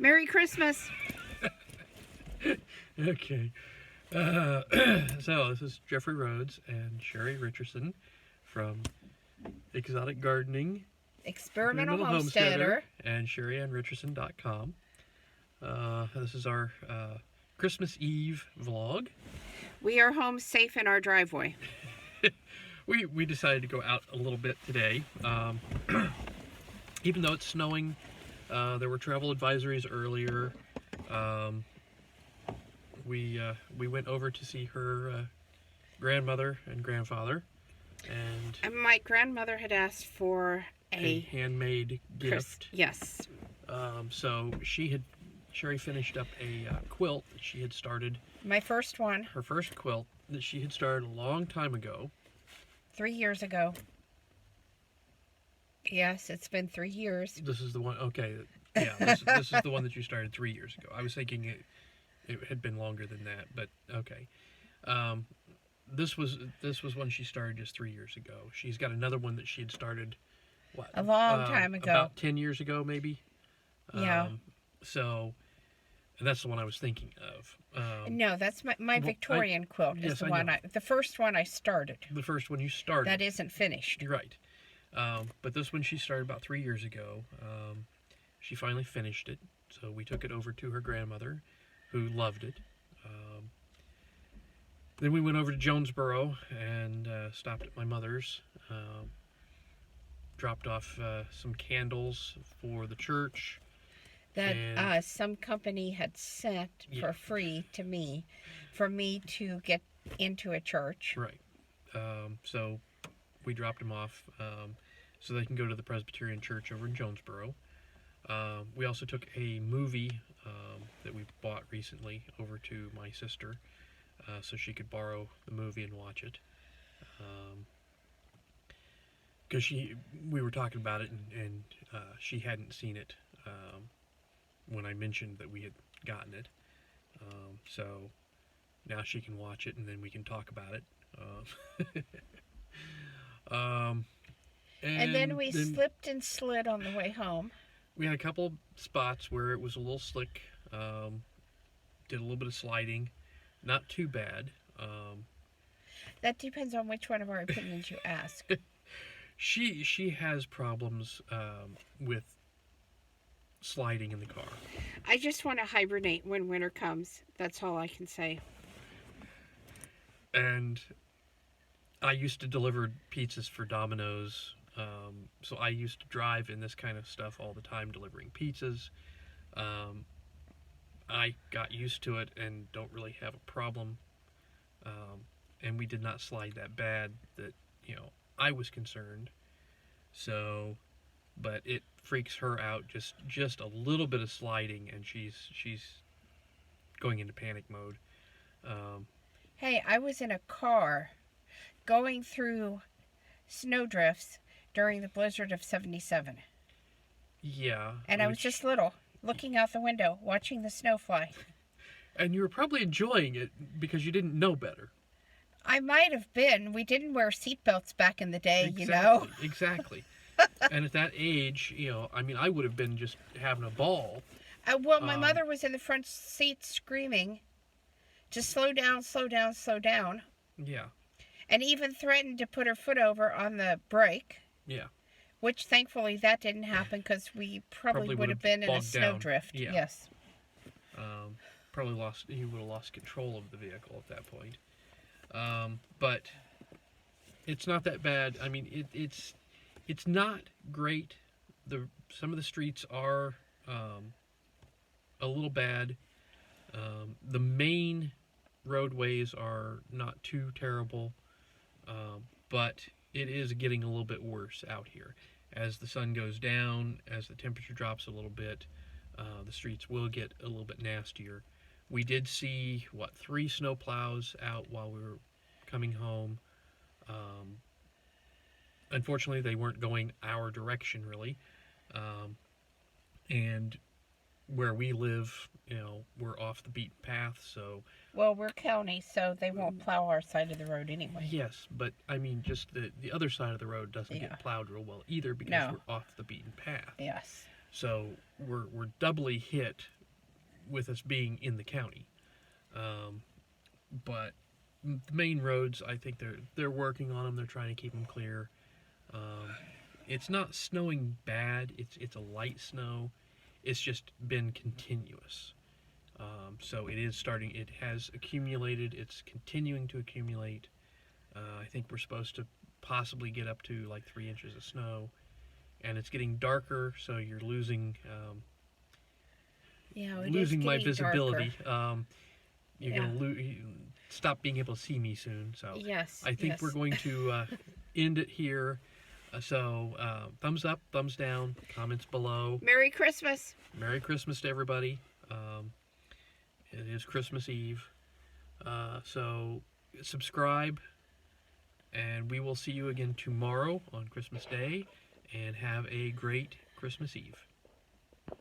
Merry Christmas. Okay. So this is Jeffrey Rhoades and Sheri Richardson from Exotic Gardening, Experimental Homesteader. and SheriAnnRicherson.com. This is our Christmas Eve vlog. We are home safe in our driveway. We decided to go out a little bit today. Even though it's snowing, there were travel advisories earlier. We went over to see her grandmother and grandfather, and My grandmother had asked for a handmade gift. Yes. So Sheri finished up a quilt that she had started. My first one. Her first quilt that she had started a long time ago. 3 years ago. Yes, it's been 3 years. This is the one. Okay, yeah, this is the one that you started 3 years ago. I was thinking it had been longer than that, but okay. This was one she started just 3 years ago. She's got another one that she had started a long time ago, about 10 years ago, maybe. Yeah. So, and that's the one I was thinking of. No, that's my Victorian quilt. Is the one the first one I started. The first one you started. That isn't finished. Right. But this one she started about 3 years ago. She finally finished it, so we took it over to her grandmother, who loved it. Then we went over to Jonesboro and stopped at my mother's. Dropped off some candles for the church. That some company had sent for free to me, for me to get into a church. Right. So we dropped them off so they can go to the Presbyterian Church over in Jonesboro. We also took a movie that we bought recently over to my sister so she could borrow the movie and watch it. Because we were talking about it and she hadn't seen it when I mentioned that we had gotten it. So now she can watch it and then we can talk about it. And then we slipped and slid on the way home. We had a couple spots where it was a little slick. Did a little bit of sliding. Not too bad. That depends on which one of our opinions you ask. She has problems with sliding in the car. I just want to hibernate when winter comes. That's all I can say. And I used to deliver pizzas for Domino's, so I used to drive in this kind of stuff all the time, delivering pizzas. I got used to it and don't really have a problem. And we did not slide that bad that, I was concerned. So, but it freaks her out, just a little bit of sliding, and she's going into panic mode. Hey, I was in a car going through snowdrifts during the blizzard of 77. Yeah. And I was just little, looking out the window, watching the snow fly. And you were probably enjoying it because you didn't know better. I might have been. We didn't wear seatbelts back in the day, Exactly. And at that age, I would have been just having a ball. My mother was in the front seat screaming to slow down, slow down, slow down. Yeah. And even threatened to put her foot over on the brake. Yeah. Which, thankfully, that didn't happen because we probably would have been in a snowdrift. Yeah. Yes. You would have lost control of the vehicle at that point. But it's not that bad. I mean, it's not great. Some of the streets are a little bad. The main roadways are not too terrible, but it is getting a little bit worse out here. As the sun goes down, as the temperature drops a little bit, the streets will get a little bit nastier. We did see, 3 snowplows out while we were coming home. Unfortunately, they weren't going our direction, really. And where we live, we're off the beaten path, so... Well, we're county, so they won't plow our side of the road anyway. Yes, but, just the other side of the road doesn't get plowed real well either because we're off the beaten path. Yes. So we're doubly hit with us being in the county. But the main roads, I think they're working on them. They're trying to keep them clear. It's not snowing bad. It's a light snow. It's just been continuous. So it is starting. It has accumulated. It's continuing to accumulate. I think we're supposed to possibly get up to like 3 inches of snow, and it's getting darker. So you're losing losing my visibility. You're gonna stop being able to see me soon. So Yes. I think we're going to end it here. So thumbs up, thumbs down, comments below. Merry Christmas. Merry Christmas to everybody. It is Christmas Eve. So subscribe, and we will see you again tomorrow on Christmas Day, and have a great Christmas Eve.